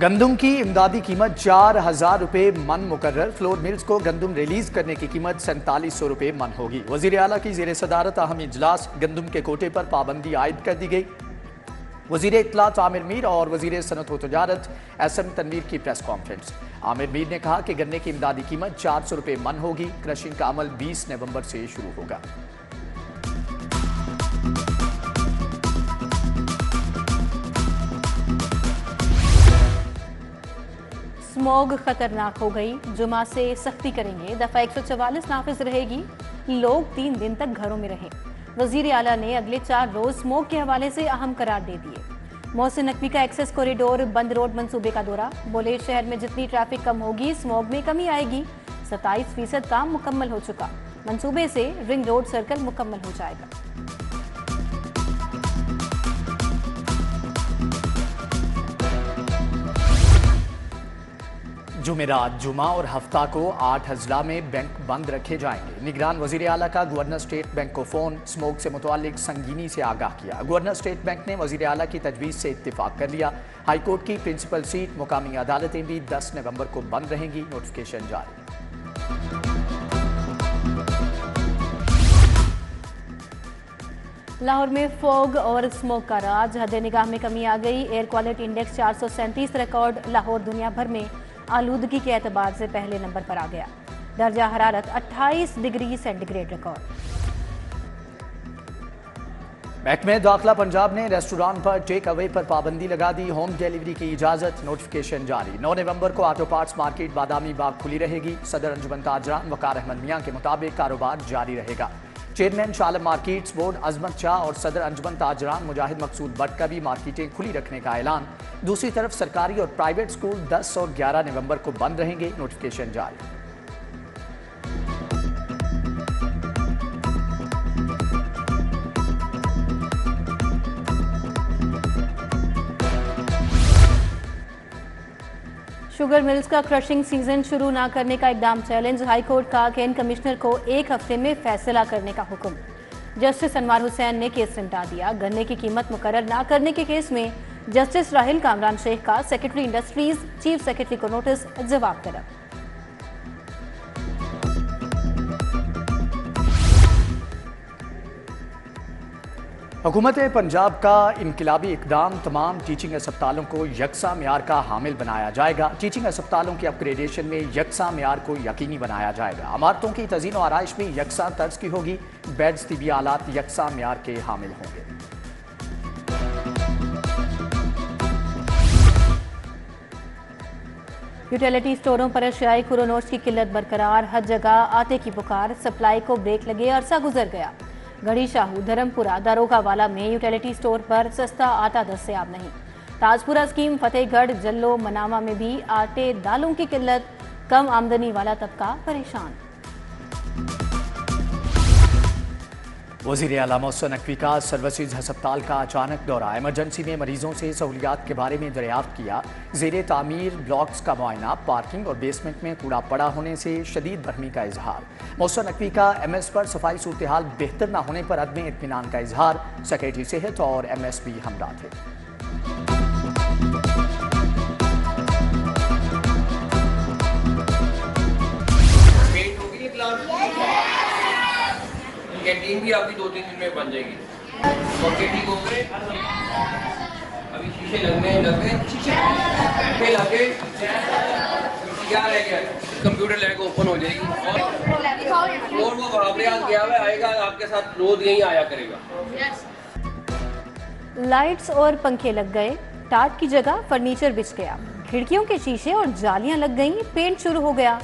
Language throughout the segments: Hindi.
गंदम की इमदादी कीमत 4,000 रुपये मन मुकर्रर। फ्लोर मिल्स को गंदम रिलीज करने की कीमत 4700 रुपये मन होगी। वजीर आला की जेर सदारत अहम इजलास, गंदम के कोटे पर पाबंदी आयद कर दी गई। वजीर इत्तलात आमिर मीर और वजीर सनत व तजारत एसएम तनवीर की प्रेस कॉन्फ्रेंस। आमिर मीर ने कहा कि गन्ने की इमदादी कीमत 400 रुपये मन होगी। क्रशिंग का अमल 20 नवंबर से शुरू होगा। स्मॉग खतरनाक हो गई, जुमा से सख्ती करेंगे। दफा 144 नाफिज रहेगी, लोग 3 दिन तक घरों में रहें। वजीर आला ने अगले 4 रोज स्मॉग के हवाले से अहम करार दे दिए। मोहसिन नकवी का एक्सेस कॉरिडोर बंद रोड मंसूबे का दौरा। बोले शहर में जितनी ट्रैफिक कम होगी स्मॉग में कमी आएगी। 27% काम मुकम्मल हो चुका। मंसूबे से रिंग रोड सर्कल मुकम्मल हो जाएगा। जुमेरात, जुमा और हफ्ता को 8 अजला में बैंक बंद रखे जाएंगे। निगरान वजीर आला का गवर्नर स्टेट बैंक को फोन, स्मोक से मुतालिक संगीनी से आगाह किया। गवर्नर स्टेट बैंक ने वजीर आला की तजवीज़ से इत्तेफाक कर लिया। हाईकोर्ट की प्रिंसिपल सीट, मुकामी अदालतें भी 10 नवंबर को बंद रहेंगी। नोटिफिकेशन जारी। लाहौर में फॉग और स्मोक का राज, हद निगाह में कमी आ गई। Air quality index 437 record. Lahore दुनिया भर में आलूदगी के एतबार से पहले नंबर पर आ गया। दर्जा हरारत 28 डिग्री सेंटीग्रेड रिकॉर्ड। महकमे दाखिला पंजाब ने रेस्टोरेंट पर टेक अवे पर पाबंदी लगा दी। होम डिलीवरी की इजाजत। नोटिफिकेशन जारी। 9 नवंबर को auto parts market Badami Bagh खुली रहेगी। सदर अंजुमन ताजरान वकार अहमद मियां के मुताबिक कारोबार जारी रहेगा। चेयरमैन शालम मार्केट्स बोर्ड अजमत शाह और सदर अंजुमन ताजरान मुजाहिद मकसूद भट्ट का भी मार्केटें खुली रखने का ऐलान। दूसरी तरफ सरकारी और प्राइवेट स्कूल 10 और 11 नवंबर को बंद रहेंगे। नोटिफिकेशन जारी। शुगर मिल्स का क्रशिंग सीजन शुरू ना करने का इकदाम चैलेंज। हाईकोर्ट का कैन कमिश्नर को 1 हफ्ते में फैसला करने का हुक्म। जस्टिस अनवार हुसैन ने केस निपटा दिया। गन्ने की कीमत मुकर्रर ना करने के केस में जस्टिस राहिल कामरान शेख का सेक्रेटरी इंडस्ट्रीज चीफ सेक्रेटरी को नोटिस, जवाब तलब। हुकूमत पंजाब का इनकलाबी इकदाम, तमाम टीचिंग अस्पतालों को यकसा म्यार का हामिल बनाया जाएगा। टीचिंग अस्पतालों के अपग्रेडेशन में यकसा म्यार को यकीनी बनाया जाएगा। इमारतों की तज़ीन और आराइश भी यकसा तर्ज की होगी। बेड्स, तिबी आलात यकसा म्यार के हामिल होंगे। यूटिलिटी स्टोरों पर अशियाई खुरोनोश की किल्लत बरकरार। हर जगह आटे की पुकार, सप्लाई को ब्रेक लगे, अरसा गुजर गया। गढ़ी शाहू, धर्मपुरा, दारोगा वाला में यूटिलिटी स्टोर पर सस्ता आटा दस्तयाब नहीं। ताजपुरा स्कीम, फतेहगढ़, जल्लो, मनामा में भी आटे दालों की किल्लत। कम आमदनी वाला तबका परेशान। वज़ीर आला मोहसिन नकवी का सर्विसेज अस्पताल का अचानक दौरा। इमरजेंसी में मरीजों से सहूलियात के बारे में दरियाफ्त किया। ज़ेरे तामीर ब्लॉक्स का मुआयना। पार्किंग और बेसमेंट में कूड़ा पड़ा होने से शदीद बरहमी का इजहार। मोहसिन नकवी का MS पर सफाई सूरत हाल बेहतर न होने पर अदम इत्मीनान का इजहार। सेक्रेटरी सेहत और MS भी हमरा थे। कैंटीन भी आपकी 2-3 दिन में बन जाएगी। ठीक हो गए, अभी शीशे लग गए क्या रह गया? कंप्यूटर लैब ओपन हो जाएगी और वो बाबरियात गया हुआ आएगा आपके साथ, रोज यहीं आया करेगा। लाइट्स और पंखे लग गए, टाट की जगह फर्नीचर बिछ गया। खिड़कियों के शीशे और जालियां लग गईं, पेंट शुरू हो गया।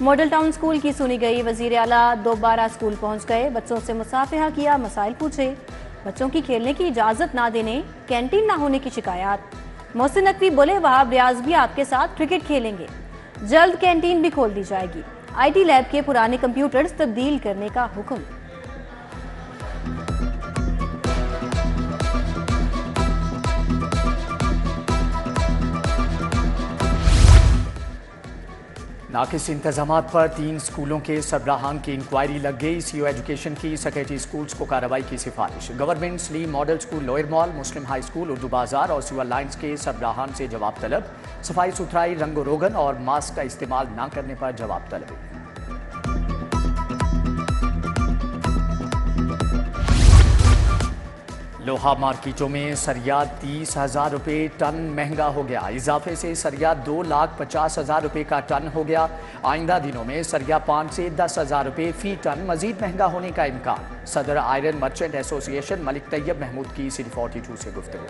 मॉडल टाउन स्कूल की सुनी गई। वजीर आला दोबारा स्कूल पहुंच गए। बच्चों से मुसाफिहा किया, मसाइल पूछे। बच्चों की खेलने की इजाजत ना देने, कैंटीन ना होने की शिकायत। मोहसिन नकवी बोले वहाब रियाज भी आपके साथ क्रिकेट खेलेंगे। जल्द कैंटीन भी खोल दी जाएगी। IT लैब के पुराने कंप्यूटर्स तब्दील करने का हुक्म। नाकिस इंतजामात पर 3 स्कूलों के सरबराहान की इंक्वायरी लग गई। सीईओ एजुकेशन की सेक्रेटरी स्कूल्स को कार्रवाई की सिफारिश। गवर्नमेंट स्लीम मॉडल स्कूल लोअर मॉल, मुस्लिम हाई स्कूल उर्दू बाजार और सिविल लाइन्स के सरबराहान से जवाब तलब। सफाई सुथराई, रंगो रोगन और मास्क का इस्तेमाल न करने पर जवाब तलब। लोहा मार्केटों में सरिया 30,000 रुपये टन महंगा हो गया। इजाफे से सरिया 2,50,000 रुपये का टन हो गया। आइंदा दिनों में सरिया 5 से 10,000 रुपये फी टन मजीद महंगा होने का इम्कान। सदर iron merchant association Malik Tayyab Mahmood की सिटी 42 से गुफ्तगू।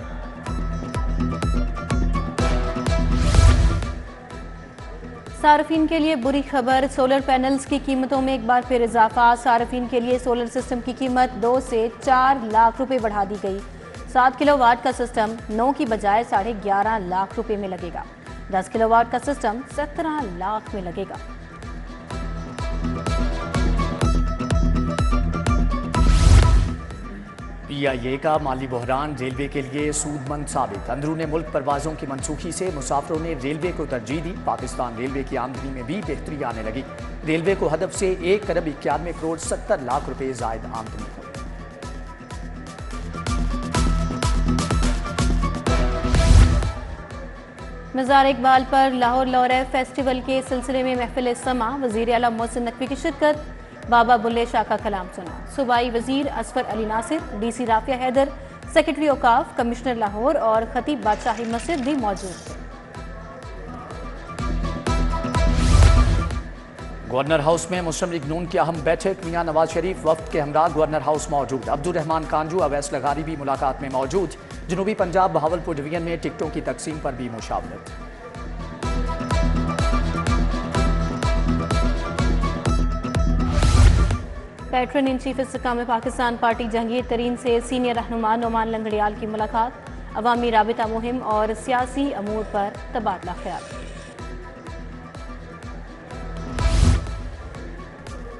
सार्फिन के लिए बुरी खबर, सोलर पैनल्स की कीमतों में एक बार फिर इजाफा। सार्फिन के लिए सोलर सिस्टम की कीमत 2 से 4 लाख रुपए बढ़ा दी गई। 7 किलोवाट का सिस्टम 9 की बजाय 11.5 लाख रुपए में लगेगा। 10 किलोवाट का सिस्टम 17 लाख में लगेगा। PIA का माली बहरान रेलवे के लिए सूदमंद साबित। अंदरूने मुल्क परवाजों की मनसूखी से मुसाफिरों ने रेलवे को तरजीह दी। पाकिस्तान रेलवे की आमदनी में भी बेहतरी आने लगी। रेलवे को हदफ से 1 अरब 91 करोड़ 70 लाख रुपए जायद आमदनी हुई। मज़ार इकबाल पर लाहौर लौरे फेस्टिवल के सिलसिले में महफिल समा। वज़ीर आला मोहसिन नकवी की शिरकत। बाबा बुल्ले शाह का कलाम सुना। सूबाई वजीर असफर अली नासिर, DC राफिया हैदर, सेक्रेटरी औकाफ, कमिश्नर लाहौर और खतीब बादशाही मस्जिद भी मौजूद थे। गवर्नर हाउस में मुस्लिम लीग नून की अहम बैठक। मियां नवाज शरीफ वफ्द के हमरा गवर्नर हाउस मौजूद। अब्दुर्रहमान कांजू, अवैस लगारी भी मुलाकात में मौजूद। जनूबी पंजाब बहावलपुर डिवीजन में टिकटों की तकसीम पर भी मुशावरत। Patron in chief Istehkam Pakistan party Jahangir Tareen से सीनियर रहनुमा नोमान लंगड़ियाल की मुलाकात। अवामी राबिता मुहिम और सियासी अमूर पर तबादला ख्याल।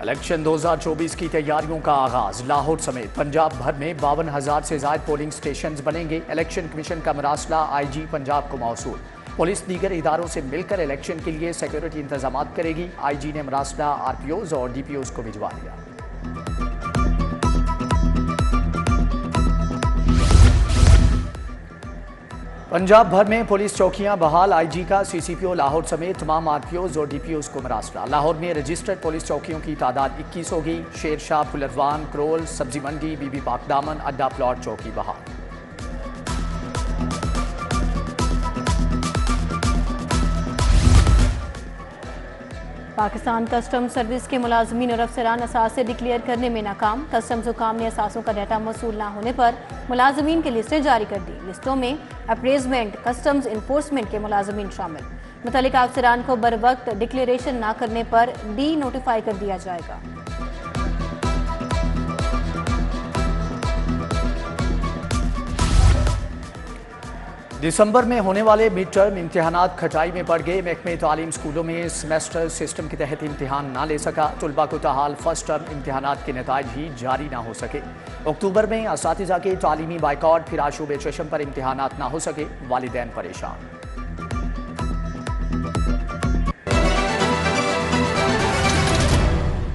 इलेक्शन 2024 की तैयारियों का आगाज। लाहौर समेत पंजाब भर में 52,000 से ज्यादा पोलिंग स्टेशन बनेंगे। इलेक्शन कमीशन का मरासला IG पंजाब को मौसूल। पुलिस दीगर इदारों से मिलकर इलेक्शन के लिए सिक्योरिटी इंतजाम करेगी। IG ने मरासला RPOs और DPOs को भिजवा दिया। पंजाब भर में पुलिस चौकियां बहाल। IG का CCPO लाहौर समेत तमाम RPOs और DPOs को मरासला। लाहौर में रजिस्टर्ड पुलिस चौकियों की तादाद 21 होगी। शेरशाह, फुलरवान, क्रोल, सब्जी मंडी, बीबी पाक दामन, अड्डा प्लॉट चौकी बहाल। पाकिस्तान कस्टम सर्विस के मुलाजमीन और अफसरान असासे डिक्लेयर करने में नाकाम। कस्टम्स हुकाम ने असासों का डाटा मौसूल न होने पर मुलाजमीन की लिस्टें जारी कर दी। लिस्टों में अप्रेजमेंट, कस्टम्स इन्फोर्समेंट के मुलाजमीन शामिल। मुतल्लिका अफसरान को बर वक्त डिक्लेरेशन न करने पर डी नोटिफाई कर दिया जाएगा। दिसंबर में होने वाले मिड टर्म इम्तिहानात खटाई में पड़ गए। महकमे तालीम स्कूलों में सेमेस्टर सिस्टम के तहत इम्तिहान ना ले सका। तुलबा को ताहाल फर्स्ट टर्म इम्तिहानात के नताइज ही जारी ना हो सके। अक्टूबर में असातिज़ा के तालीमी बाइकॉट, फिर आशूब चशम पर इम्तिहानात ना हो सके। वालिदैन परेशान।